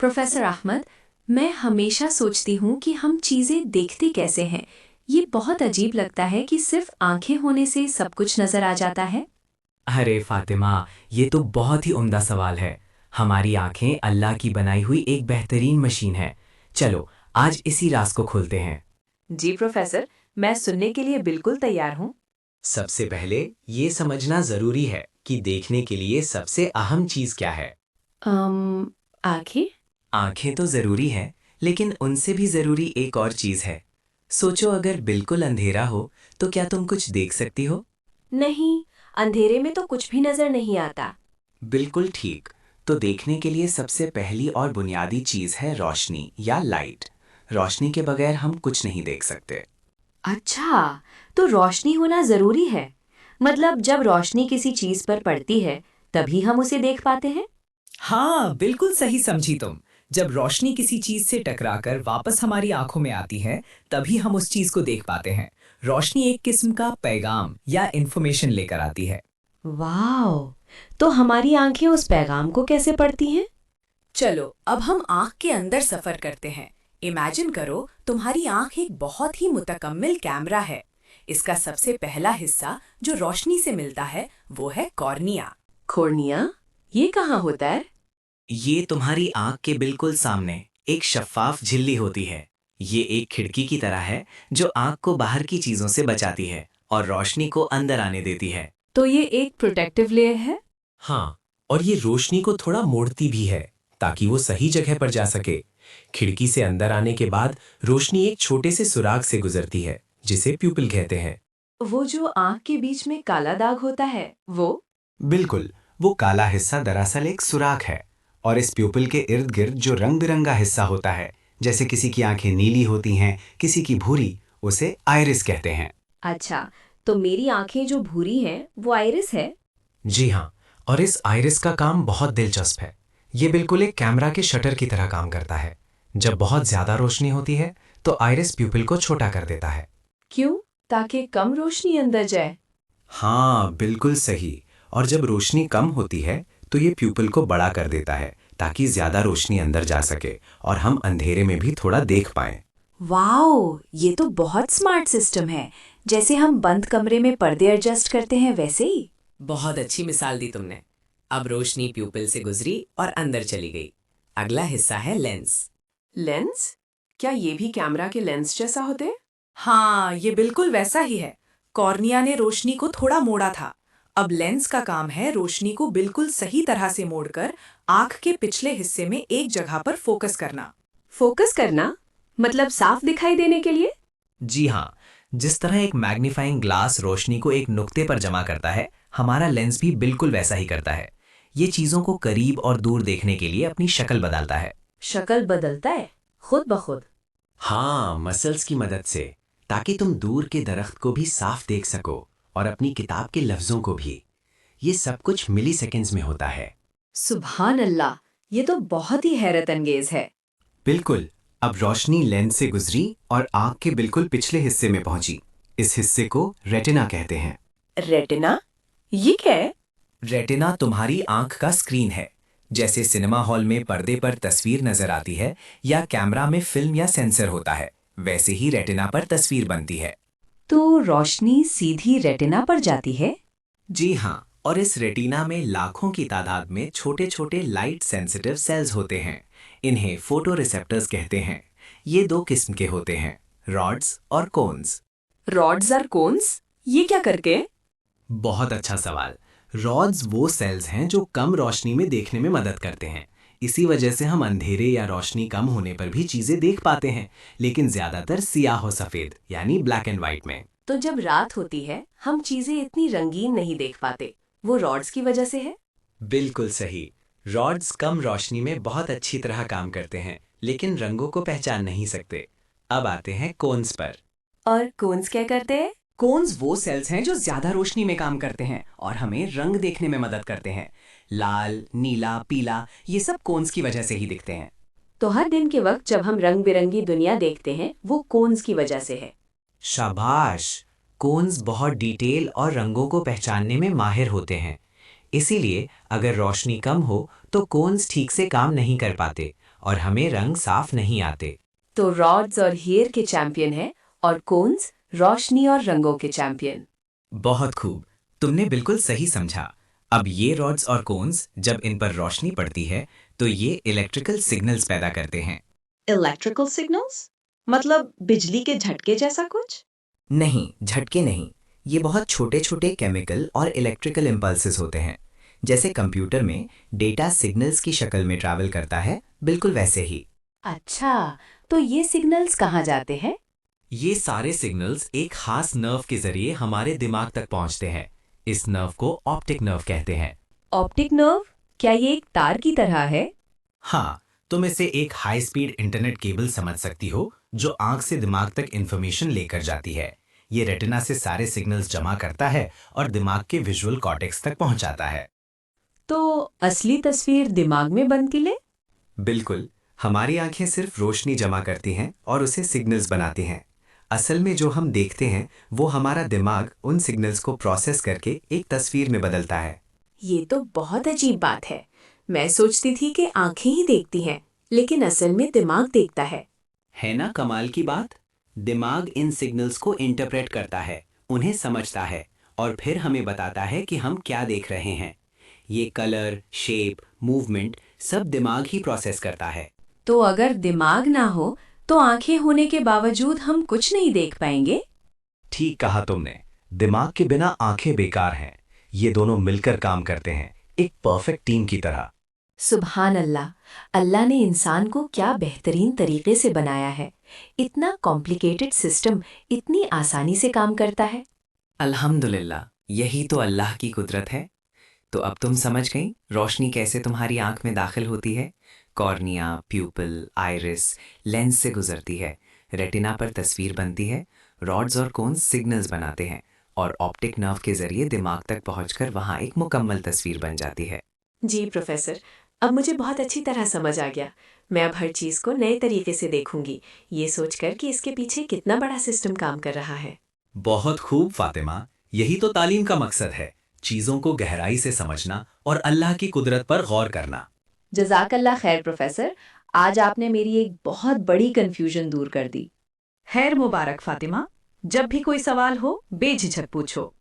Professor Ahmad, मैं हमेशा सोचती हूँ कि हम चीज़ें देखते कैसे हैं। ये बहुत अजीब लगता है कि सिर्फ आंखें होने से सब कुछ नजर आ जाता है। अरे फातिमा, ये तो बहुत ही उम्दा सवाल है। हमारी आंखें अल्लाह की बनाई हुई एक बेहतरीन मशीन है। चलो, आज इसी राज को खोलते हैं। जी प्रोफेसर, मैं सुनने के लिए बिल्कुल तैयार हूँ। सबसे पहले ये समझना जरूरी है कि देखने के लिए सबसे अहम चीज क्या है। आंखें। आंखें तो जरूरी है, लेकिन उनसे भी जरूरी एक और चीज है। सोचो, अगर बिल्कुल अंधेरा हो तो क्या तुम कुछ देख सकती हो? नहीं, अंधेरे में तो कुछ भी नजर नहीं आता। बिल्कुल ठीक। तो देखने के लिए सबसे पहली और बुनियादी चीज है रोशनी या लाइट। रोशनी के बगैर हम कुछ नहीं देख सकते। अच्छा, तो रोशनी होना जरूरी है। मतलब जब रोशनी किसी चीज पर पड़ती है, तभी हम उसे देख पाते हैं। हाँ, बिल्कुल सही समझी तुम। जब रोशनी किसी चीज से टकराकर वापस हमारी आंखों में आती है, तभी हम उस चीज को देख पाते हैं। रोशनी एक किस्म का पैगाम या इंफॉर्मेशन लेकर आती है। वाह! तो हमारी आंखें उस पैगाम को कैसे पढ़ती हैं? चलो अब हम आंख के अंदर सफर करते हैं। इमेजिन करो तुम्हारी आंख एक बहुत ही मुतकम्मिल कैमरा है। इसका सबसे पहला हिस्सा जो रोशनी से मिलता है वो है कॉर्निया। कॉर्निया? ये कहाँ होता है? ये तुम्हारी आंख के बिल्कुल सामने एक शफ्फाफ झिल्ली होती है। ये एक खिड़की की तरह है जो आंख को बाहर की चीजों से बचाती है और रोशनी को अंदर आने देती है। तो ये एक प्रोटेक्टिव लेयर है? हाँ, और ये रोशनी को थोड़ा मोड़ती भी है ताकि वो सही जगह पर जा सके। खिड़की से अंदर आने के बाद रोशनी एक छोटे से सुराग से गुजरती है जिसे प्यूपिल कहते हैं। वो जो आंख के बीच में काला दाग होता है, वो? बिल्कुल, वो काला हिस्सा दरअसल एक सुराग है। और इस प्यूपिल के इर्द गिर्द जो रंग बिरंगा हिस्सा होता है, जैसे किसी की आंखें नीली होती हैं, किसी की भूरी, उसे आइरिस कहते हैं। अच्छा, तो मेरी आंखें जो भूरी हैं, वो आइरिस है? जी हाँ, और इस आइरिस का काम बहुत दिलचस्प है। ये बिल्कुल एक कैमरा के शटर की तरह काम करता है। जब बहुत ज्यादा रोशनी होती है तो आइरिस प्यूपिल को छोटा कर देता है। क्यों? ताकि कम रोशनी अंदर जाए? हाँ, बिल्कुल सही। और जब रोशनी कम होती है तो ये प्यूपिल को बड़ा कर देता है ताकि ज्यादा रोशनी अंदर जा सके और हम अंधेरे में भी थोड़ा देख पाएं। वाओ! ये तो बहुत स्मार्ट सिस्टम है। जैसे हम बंद कमरे में पर्दे एडजस्ट करते हैं वैसे ही। बहुत अच्छी मिसाल दी तुमने। अब रोशनी प्यूपिल से गुजरी और अंदर चली गई। अगला हिस्सा है लेंस। लेंस? क्या ये भी कैमरा के लेंस जैसा होते हैं? हाँ, ये बिल्कुल वैसा ही है। कॉर्निया ने रोशनी को थोड़ा मोड़ा था। अब लेंस का काम है रोशनी को बिल्कुल सही तरह से मोड़कर आंख के पिछले हिस्से में एक जगह पर फोकस करना। फोकस करना? मतलब साफ दिखाई देने के लिए? जी हाँ, जिस तरह एक मैग्नीफाइंग ग्लास रोशनी को एक नुक्ते पर जमा करता है, हमारा लेंस भी बिल्कुल वैसा ही करता है। ये चीजों को करीब और दूर देखने के लिए अपनी शक्ल बदलता है। शक्ल बदलता है? खुद ब खुद? हाँ, मसल्स की मदद से, ताकि तुम दूर के दरख्त को भी साफ देख सको और अपनी किताब के लफ्जों को भी। ये सब कुछ मिली सेकेंड्स में होता है। सुभान अल्लाह! ये तो बहुत ही हैरत अंगेज है। बिल्कुल। अब रोशनी लेंस से गुजरी और आंख के बिल्कुल पिछले हिस्से में पहुंची। इस हिस्से को रेटिना कहते हैं। रेटिना? ये क्या है? रेटिना तुम्हारी आंख का स्क्रीन है। जैसे सिनेमा हॉल में पर्दे पर तस्वीर नजर आती है या कैमरा में फिल्म या सेंसर होता है, वैसे ही रेटिना पर तस्वीर बनती है। तो रोशनी सीधी रेटिना पर जाती है? जी हाँ, और इस रेटिना में लाखों की तादाद में छोटे छोटे लाइट सेंसिटिव सेल्स होते हैं। इन्हें फोटो रिसेप्टर्स कहते हैं। ये दो किस्म के होते हैं, रॉड्स और कोन्स। रॉड्स और कोन्स? ये क्या करके? बहुत अच्छा सवाल। रॉड्स वो सेल्स हैं जो कम रोशनी में देखने में मदद करते हैं। इसी वजह से हम अंधेरे या रोशनी कम होने पर भी चीजें देख पाते हैं, लेकिन ज्यादातर सियाह और सफेद यानी ब्लैक एंड व्हाइट में। तो जब रात होती है, हम चीजें इतनी रंगीन नहीं देख पाते। वो रॉड्स की वजह से है? बिल्कुल सही। रॉड्स कम रोशनी में बहुत अच्छी तरह काम करते हैं, लेकिन रंगों को पहचान नहीं सकते। अब आते हैं कोन्स पर। और कोन्स क्या करते हैं? कोन्स वो सेल्स हैं जो ज्यादा रोशनी में काम करते हैं और हमें रंग देखने में मदद करते हैं। लाल, नीला, पीला, ये सब कोन्स की वजह से ही दिखते हैं। तो हर दिन के वक्त जब हम रंग बिरंगी दुनिया देखते हैं, वो कोन्स की वजह से है। शाबाश! कोन्स बहुत डिटेल और रंगों को पहचानने में माहिर होते हैं। इसीलिए अगर रोशनी कम हो तो कोन्स ठीक से काम नहीं कर पाते और हमें रंग साफ नहीं आते। तो रॉड्स और हेयर के चैंपियन हैं और कोन्स रोशनी और रंगों के चैंपियन। बहुत खूब, तुमने बिल्कुल सही समझा। अब ये रॉड्स और कोन्स जब इन पर रोशनी पड़ती है तो ये इलेक्ट्रिकल सिग्नल्स पैदा करते हैं। Electrical signals? मतलब बिजली के झटके जैसा कुछ? नहीं, झटके नहीं। ये बहुत छोटे छोटे केमिकल और इलेक्ट्रिकल इम्पल्सेस होते हैं। जैसे कंप्यूटर में डेटा सिग्नल्स की शक्ल में ट्रैवल करता है, बिल्कुल वैसे ही। अच्छा, तो ये सिग्नल्स कहाँ जाते हैं? ये सारे सिग्नल्स एक खास नर्व के जरिए हमारे दिमाग तक पहुंचते हैं। इस नर्व को ऑप्टिक नर्व कहते हैं। Optic nerve? क्या ये एक तार की तरह है? हाँ, तुम इसे एक हाई स्पीड इंटरनेट केबल समझ सकती हो जो आंख से दिमाग तक इंफॉर्मेशन लेकर जाती है। ये रेटिना से सारे सिग्नल्स जमा करता है और दिमाग के विजुअल कॉर्टेक्स तक पहुंचाता है। तो असली तस्वीर दिमाग में बनती ले? बिल्कुल, हमारी आंखें सिर्फ रोशनी जमा करती हैं और उसे सिग्नल्स बनाती हैं। असल में जो हम देखते हैं वो हमारा दिमाग उन सिग्नल्स को प्रोसेस करके एक तस्वीर में बदलता है। ये तो बहुत अजीब बात है। मैं सोचती थी कि आंखें ही देखती हैं, लेकिन असल में दिमाग देखता है ना कमाल की बात? दिमाग इन सिग्नल्स को इंटरप्रेट करता है, उन्हें समझता है और फिर हमें बताता है कि हम क्या देख रहे हैं। ये कलर, शेप, मूवमेंट सब दिमाग ही प्रोसेस करता है। तो अगर दिमाग ना हो तो आंखें होने के बावजूद हम कुछ नहीं देख पाएंगे? ठीक कहा तुमने। दिमाग के बिना आंखें बेकार हैं। ये दोनों मिलकर काम करते हैं, एक परफेक्ट टीम की तरह। सुभान अल्लाह, अल्लाह ने इंसान को क्या बेहतरीन तरीके से बनाया है। इतना कॉम्प्लिकेटेड सिस्टम इतनी आसानी से काम करता है। अल्हम्दुलिल्लाह, यही तो अल्लाह की कुदरत है। तो अब तुम समझ गई रोशनी कैसे तुम्हारी आंख में दाखिल होती है। कॉर्निया, प्यूपिल, आइरिस, लेंस से गुजरती है, रेटिना पर तस्वीर बनती है, रॉड्स और कोन्स सिग्नल्स बनाते हैं और ऑप्टिक नर्व के जरिए दिमाग तक पहुंचकर वहां एक मुकम्मल तस्वीर बन जाती है। जी प्रोफेसर, अब मुझे बहुत अच्छी तरह समझ आ गया। मैं अब हर चीज़ को नए तरीके से देखूंगी, ये सोचकर कि इसके पीछे कितना बड़ा सिस्टम काम कर रहा है। बहुत खूब फातिमा, यही तो तालीम का मकसद है, चीजों को गहराई से समझना और अल्लाह की कुदरत पर गौर करना। जज़ाकल्लाह खैर प्रोफेसर, आज आपने मेरी एक बहुत बड़ी कन्फ्यूजन दूर कर दी। खैर मुबारक फातिमा। जब भी कोई सवाल हो बेझिझक पूछो।